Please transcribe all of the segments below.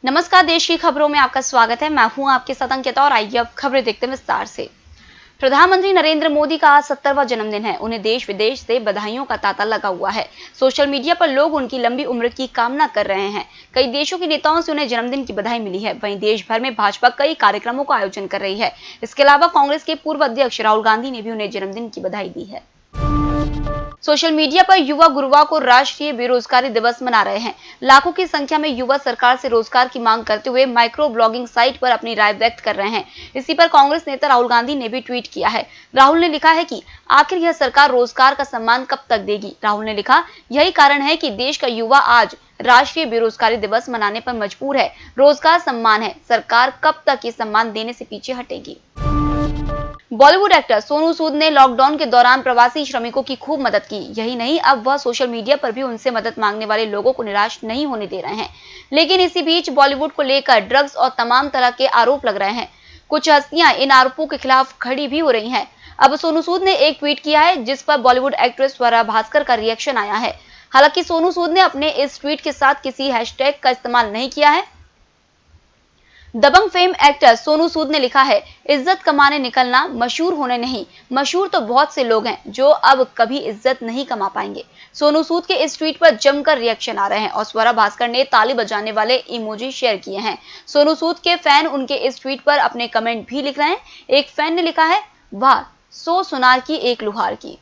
नमस्कार, देश की खबरों में आपका स्वागत है। मैं हूं आपके साथ अंकिता और आइए अब खबरें देखते हैं विस्तार से। प्रधानमंत्री नरेंद्र मोदी का आज 70वां जन्मदिन है। उन्हें देश विदेश से बधाइयों का तांता लगा हुआ है। सोशल मीडिया पर लोग उनकी लंबी उम्र की कामना कर रहे हैं। कई देशों के नेताओं से उन्हें जन्मदिन की बधाई मिली है। वहीं देश भर में भाजपा कई कार्यक्रमों का आयोजन कर रही है। इसके अलावा कांग्रेस के पूर्व अध्यक्ष राहुल गांधी ने भी उन्हें जन्मदिन की बधाई दी है। सोशल मीडिया पर युवा गुरुवार को राष्ट्रीय बेरोजगारी दिवस मना रहे हैं। लाखों की संख्या में युवा सरकार से रोजगार की मांग करते हुए माइक्रो ब्लॉगिंग साइट पर अपनी राय व्यक्त कर रहे हैं। इसी पर कांग्रेस नेता राहुल गांधी ने भी ट्वीट किया है। राहुल ने लिखा है कि आखिर यह सरकार रोजगार का सम्मान कब तक देगी। राहुल ने लिखा, यही कारण है कि देश का युवा आज राष्ट्रीय बेरोजगारी दिवस मनाने पर मजबूर है। रोजगार सम्मान है, सरकार कब तक ये सम्मान देने से पीछे हटेगी। बॉलीवुड एक्टर सोनू सूद ने लॉकडाउन के दौरान प्रवासी श्रमिकों की खूब मदद की। यही नहीं, अब वह सोशल मीडिया पर भी उनसे मदद मांगने वाले लोगों को निराश नहीं होने दे रहे हैं। लेकिन इसी बीच बॉलीवुड को लेकर ड्रग्स और तमाम तरह के आरोप लग रहे हैं। कुछ हस्तियां इन आरोपों के खिलाफ खड़ी भी हो रही हैं। अब सोनू सूद ने एक ट्वीट किया है जिस पर बॉलीवुड एक्ट्रेस स्वरा भास्कर का रिएक्शन आया है। हालांकि सोनू सूद ने अपने इस ट्वीट के साथ किसी हैशटैग का इस्तेमाल नहीं किया है। दबंग फेम एक्टर सोनू सूद ने लिखा है, इज्जत कमाने निकलना, मशहूर होने नहीं। मशहूर तो बहुत से लोग हैं जो अब कभी इज्जत नहीं कमा पाएंगे। सोनू सूद के इस ट्वीट पर जमकर रिएक्शन आ रहे हैं और स्वरा भास्कर ने ताली बजाने वाले इमोजी शेयर किए हैं। सोनू सूद के फैन उनके इस ट्वीट पर अपने कमेंट भी लिख रहे हैं। एक फैन ने लिखा है, वाह, 100 सुनार की एक लुहार की।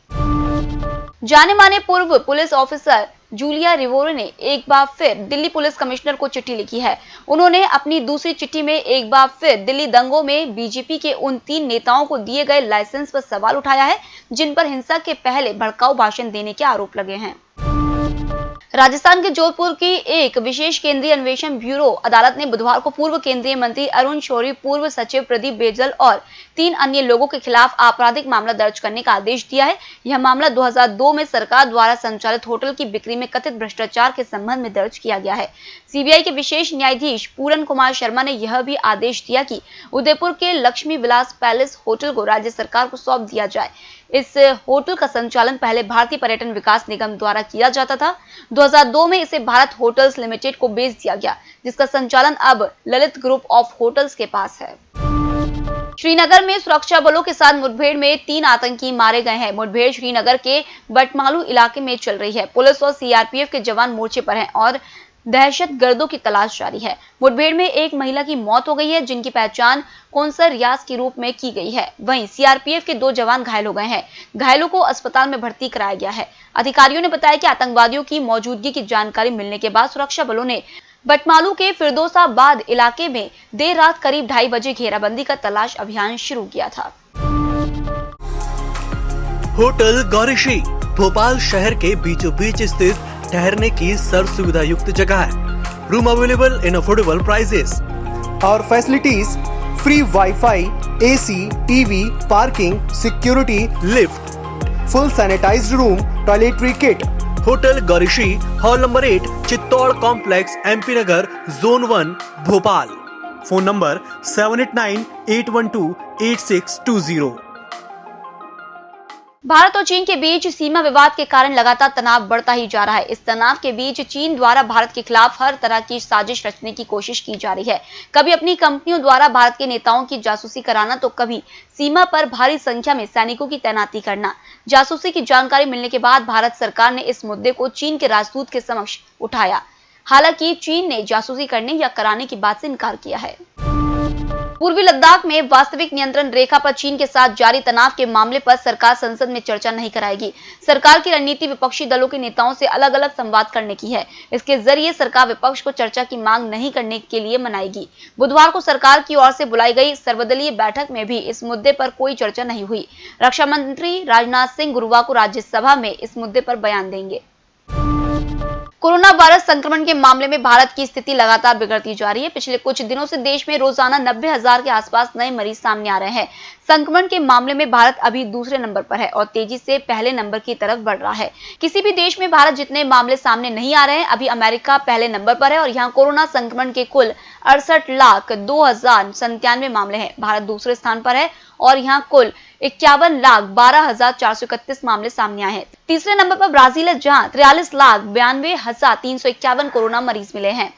जाने माने पूर्व पुलिस ऑफिसर जूलिया रिवोरो ने एक बार फिर दिल्ली पुलिस कमिश्नर को चिट्ठी लिखी है। उन्होंने अपनी दूसरी चिट्ठी में एक बार फिर दिल्ली दंगों में बीजेपी के उन 3 नेताओं को दिए गए लाइसेंस पर सवाल उठाया है जिन पर हिंसा के पहले भड़काऊ भाषण देने के आरोप लगे हैं। राजस्थान के जोधपुर की एक विशेष केंद्रीय अन्वेषण ब्यूरो अदालत ने बुधवार को पूर्व केंद्रीय मंत्री अरुण शौरी, पूर्व सचिव प्रदीप बेजल और 3 अन्य लोगों के खिलाफ आपराधिक मामला दर्ज करने का आदेश दिया है। यह मामला 2002 में सरकार द्वारा संचालित होटल की बिक्री में कथित भ्रष्टाचार के संबंध में दर्ज किया गया है। सीबीआई के विशेष न्यायाधीश पूरन कुमार शर्मा ने यह भी आदेश दिया कि उदयपुर के लक्ष्मी विलास पैलेस होटल को राज्य सरकार को सौंप दिया जाए। इस होटल का संचालन पहले भारतीय पर्यटन विकास निगम द्वारा किया जाता था। 2002 में इसे भारत होटल्स लिमिटेड को बेच दिया गया, जिसका संचालन अब ललित ग्रुप ऑफ होटल्स के पास है। श्रीनगर में सुरक्षा बलों के साथ मुठभेड़ में 3 आतंकी मारे गए हैं। मुठभेड़ श्रीनगर के बटमालू इलाके में चल रही है। पुलिस और सीआरपीएफ के जवान मोर्चे पर हैं और दहशतगर्दों की तलाश जारी है। मुठभेड़ में एक महिला की मौत हो गई है जिनकी पहचान कौंसर रियाज के रूप में की गई है। वहीं सीआरपीएफ के 2 जवान घायल हो गए हैं। घायलों को अस्पताल में भर्ती कराया गया है। अधिकारियों ने बताया कि आतंकवादियों की मौजूदगी की जानकारी मिलने के बाद सुरक्षा बलों ने बटमालू के फिरदौसाबाद इलाके में देर रात करीब 2:30 बजे घेराबंदी का तलाश अभियान शुरू किया था। होटल गौरीशी भोपाल शहर के बीचों बीच स्थित ठहरने की सर्व सुविधा युक्त जगह है। Room available in affordable prices और facilities free WiFi, AC, TV, parking, security, lift, full sanitised room, toiletry kit. Hotel Gaurishi, hall number 8, Chittor complex, MP Nagar, zone 1, Bhopal. Phone number 7898128620। Bharat और चीन के बीच सीमा विवाद के कारण लगातार तनाव बढ़ता ही जा रहा है। इस तनाव के बीच चीन द्वारा भारत के खिलाफ हर तरह की साजिश रचने की कोशिश की जा रही है। कभी अपनी कंपनियों द्वारा भारत के नेताओं की जासूसी कराना, तो कभी सीमा पर भारी संख्या में सैनिकों की तैनाती करना। जासूसी की जानकारी मिलने के बाद भारत सरकार ने इस मुद्दे को चीन के राजदूत के समक्ष उठाया। हालांकि चीन ने जासूसी करने या कराने की बात से इनकार किया है। पूर्वी लद्दाख में वास्तविक नियंत्रण रेखा पर चीन के साथ जारी तनाव के मामले पर सरकार संसद में चर्चा नहीं कराएगी। सरकार की रणनीति विपक्षी दलों के नेताओं से अलग अलग संवाद करने की है। इसके जरिए सरकार विपक्ष को चर्चा की मांग नहीं करने के लिए मनाएगी। बुधवार को सरकार की ओर से बुलाई गई सर्वदलीय बैठक में भी इस मुद्दे पर कोई चर्चा नहीं हुई। रक्षा मंत्री राजनाथ सिंह गुरुवार को राज्यसभा में इस मुद्दे पर बयान देंगे। कोरोना वायरस संक्रमण के मामले में भारत की स्थिति लगातार बिगड़ती जा रही है। पिछले कुछ दिनों से देश में रोजाना 90,000 के आसपास नए मरीज सामने आ रहे हैं। संक्रमण के मामले में भारत अभी दूसरे नंबर पर है और तेजी से पहले नंबर की तरफ बढ़ रहा है। किसी भी देश में भारत जितने मामले सामने नहीं आ रहे हैं। अभी अमेरिका पहले नंबर पर है और यहाँ कोरोना संक्रमण के कुल 68,02,097 मामले हैं। भारत दूसरे स्थान पर है और यहाँ कुल 51,12,431 मामले सामने आए हैं। तीसरे नंबर पर ब्राजील है जहां 43,92,351 कोरोना मरीज मिले हैं।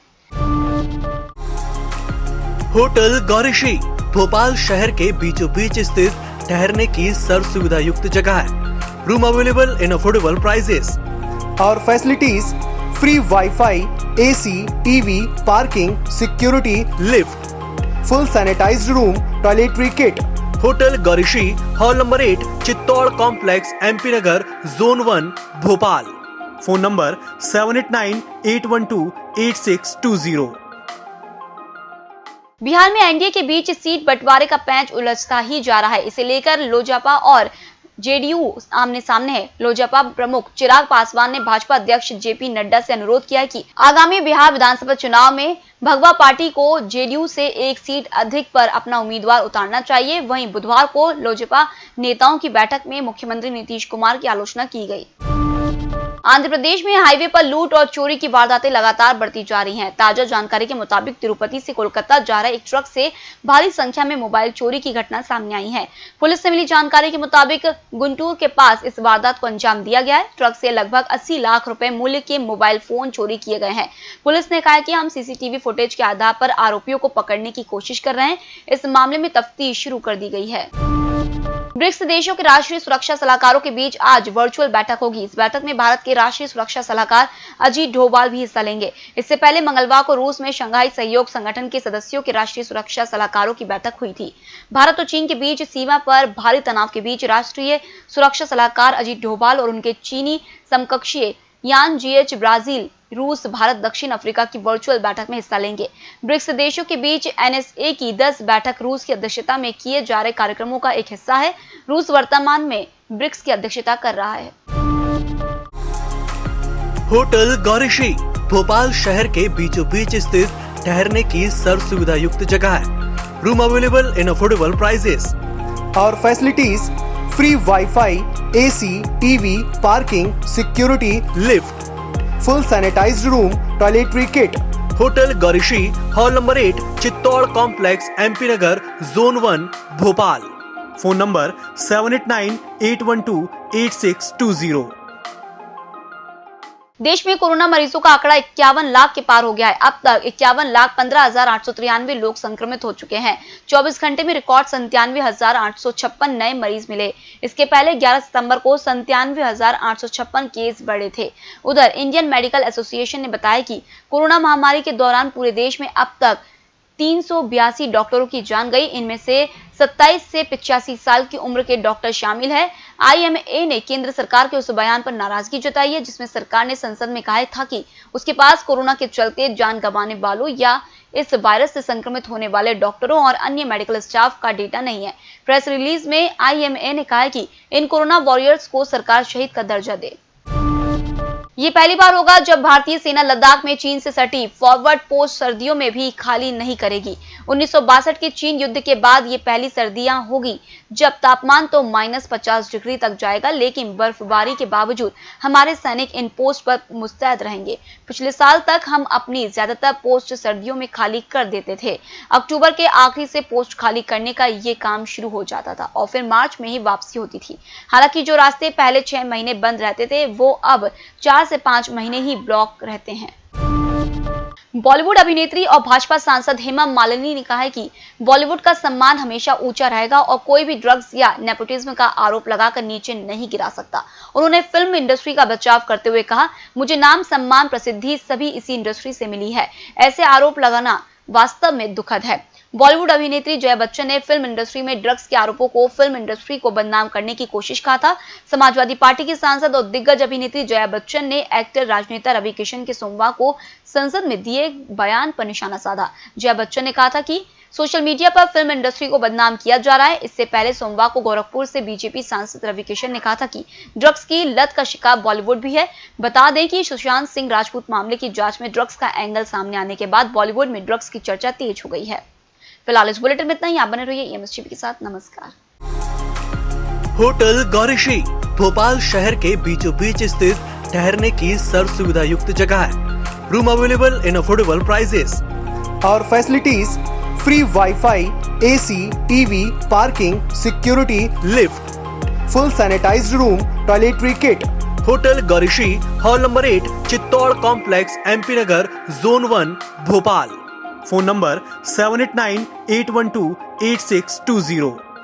होटल गौरीशी भोपाल शहर के बीचों बीच स्थित ठहरने की सर्व सुविधा युक्त जगह है। Room available in affordable prices और facilities free WiFi, AC, TV, parking, security, lift, full sanitised room, toiletry kit. Hotel Gaurishi, hall number 8, Chittor complex, MP Nagar, zone 1, Bhopal. Phone number 7898128620। Bihar में एनडीए के बीच सीट बंटवारे का पैंच उलझता ही जा रहा है। इसे लेकर लोजपा और जेडीयू आमने सामने है। लोजपा प्रमुख चिराग पासवान ने भाजपा अध्यक्ष जेपी नड्डा से अनुरोध किया कि आगामी बिहार विधानसभा चुनाव में भगवा पार्टी को जेडीयू से एक सीट अधिक पर अपना उम्मीदवार उतारना चाहिए। वहीं बुधवार को लोजपा नेताओं की बैठक में मुख्यमंत्री नीतीश कुमार की आलोचना की गई। आंध्र प्रदेश में हाईवे पर लूट और चोरी की वारदातें लगातार बढ़ती जा रही हैं। ताजा जानकारी के मुताबिक तिरुपति से कोलकाता जा रहे एक ट्रक से भारी संख्या में मोबाइल चोरी की घटना सामने आई है। पुलिस से मिली जानकारी के मुताबिक गुंटूर के पास इस वारदात को अंजाम दिया गया है। ट्रक से लगभग 80 लाख रुपए मूल्य के मोबाइल फोन चोरी किए गए हैं। पुलिस ने कहा है कि हम सीसीटीवी फुटेज के आधार पर आरोपियों को पकड़ने की कोशिश कर रहे हैं। इस मामले में तफ्तीश शुरू कर दी गई है। ब्रिक्स देशों के राष्ट्रीय सुरक्षा सलाहकारों के बीच आज वर्चुअल बैठक होगी। इस बैठक में भारत के राष्ट्रीय सुरक्षा सलाहकार अजीत डोभाल भी हिस्सा लेंगे। इससे पहले मंगलवार को रूस में शंघाई सहयोग संगठन के सदस्यों के राष्ट्रीय सुरक्षा सलाहकारों की बैठक हुई थी। भारत और चीन के बीच सीमा पर भारी तनाव के बीच राष्ट्रीय सुरक्षा सलाहकार अजीत डोभाल और उनके चीनी समकक्षीय यान जीएच ब्राजील, रूस, भारत, दक्षिण अफ्रीका की वर्चुअल बैठक में हिस्सा लेंगे। ब्रिक्स देशों के बीच NSA की 10 बैठक रूस की अध्यक्षता में किए जा रहे कार्यक्रमों का एक हिस्सा है। रूस वर्तमान में ब्रिक्स की अध्यक्षता कर रहा है। होटल गौरीशी भोपाल शहर के बीचों बीच स्थित ठहरने की सर्व सुविधा युक्त जगह है। Room available in affordable prices और facilities free WiFi, AC, TV, parking, security, lift, full sanitised room, toiletry kit. Hotel Gaurishi, hall number 8, Chittor complex, MP Nagar, zone 1, Bhopal. Phone number 7898128620। देश में कोरोना मरीजों का आंकड़ा 51 लाख के पार हो गया है। अब तक 51,15,893 लोग संक्रमित हो चुके हैं। 24 घंटे में रिकॉर्ड 97,856 नए मरीज मिले। इसके पहले 11 सितंबर को 97,856 केस बढ़े थे। उधर इंडियन मेडिकल एसोसिएशन ने बताया कि कोरोना महामारी के दौरान पूरे देश में अब तक 382 डॉक्टरों की जान गई। इनमें से 27 से 85 साल की उम्र के डॉक्टर शामिल है। IMA ने केंद्र सरकार के उस बयान पर नाराजगी जताई है जिसमें सरकार ने संसद में कहा था कि उसके पास कोरोना के चलते जान गंवाने वालों या इस वायरस से संक्रमित होने वाले डॉक्टरों और अन्य मेडिकल स्टाफ का डेटा नहीं है। प्रेस रिलीज में IMA ने कहा है कि इन कोरोना वॉरियर्स को सरकार शहीद का दर्जा दे। ये पहली बार होगा जब भारतीय सेना लद्दाख में चीन से सटी फॉरवर्ड पोस्ट सर्दियों में भी खाली नहीं करेगी। 1962 के चीन युद्ध के बाद ये पहली सर्दियां होगी जब तापमान तो -50 डिग्री तक जाएगा, लेकिन बर्फबारी के बावजूद हमारे सैनिक इन पोस्ट पर मुस्तैद रहेंगे। पिछले साल तक हम अपनी ज्यादातर पोस्ट सर्दियों में खाली कर देते थे। अक्टूबर के आखिरी से पोस्ट खाली करने का ये काम शुरू हो जाता था और फिर मार्च में ही वापसी होती थी। हालांकि जो रास्ते पहले 6 महीने बंद रहते थे वो अब 4 से 5 महीने ही ब्लॉक रहते हैं। बॉलीवुड अभिनेत्री और भाजपा सांसद हेमा मालिनी ने कहा है कि बॉलीवुड का सम्मान हमेशा ऊंचा रहेगा और कोई भी ड्रग्स या नेपोटिज्म का आरोप लगाकर नीचे नहीं गिरा सकता। उन्होंने फिल्म इंडस्ट्री का बचाव करते हुए कहा, मुझे नाम, सम्मान, प्रसिद्धि सभी इसी इंडस्ट्री से मिली है। ऐसे आरोप लगाना वास्तव में दुखद है। बॉलीवुड अभिनेत्री जया बच्चन ने फिल्म इंडस्ट्री में ड्रग्स के आरोपों को फिल्म इंडस्ट्री को बदनाम करने की कोशिश कहा था। समाजवादी पार्टी की सांसद और दिग्गज अभिनेत्री जया बच्चन ने एक्टर राजनेता रवि किशन के सोमवार को संसद में दिए बयान पर निशाना साधा। जया बच्चन ने कहा था कि सोशल मीडिया पर फिल्म इंडस्ट्री को बदनाम किया जा रहा है। इससे पहले सोमवार को गोरखपुर से बीजेपी सांसद रवि किशन ने कहा था कि ड्रग्स की लत का शिकार बॉलीवुड भी है। बता दें कि सुशांत सिंह राजपूत मामले की जांच में ड्रग्स का एंगल सामने आने के बाद बॉलीवुड में ड्रग्स की चर्चा तेज हो गई है। फिलहाल इस बुलेटिन में इतना ही। आप बने रहिए EMS टीवी के साथ। नमस्कार। होटल गौरीशी भोपाल शहर के बीचों बीच स्थित ठहरने की सर्व सुविधा युक्त जगह है। Room available in affordable prices और facilities free WiFi, AC, TV, parking, security, lift, full sanitised room, toiletry kit. Hotel Gaurishi, hall number 8, Chittor complex, MP Nagar, zone 1, Bhopal. Phone number 7898128620।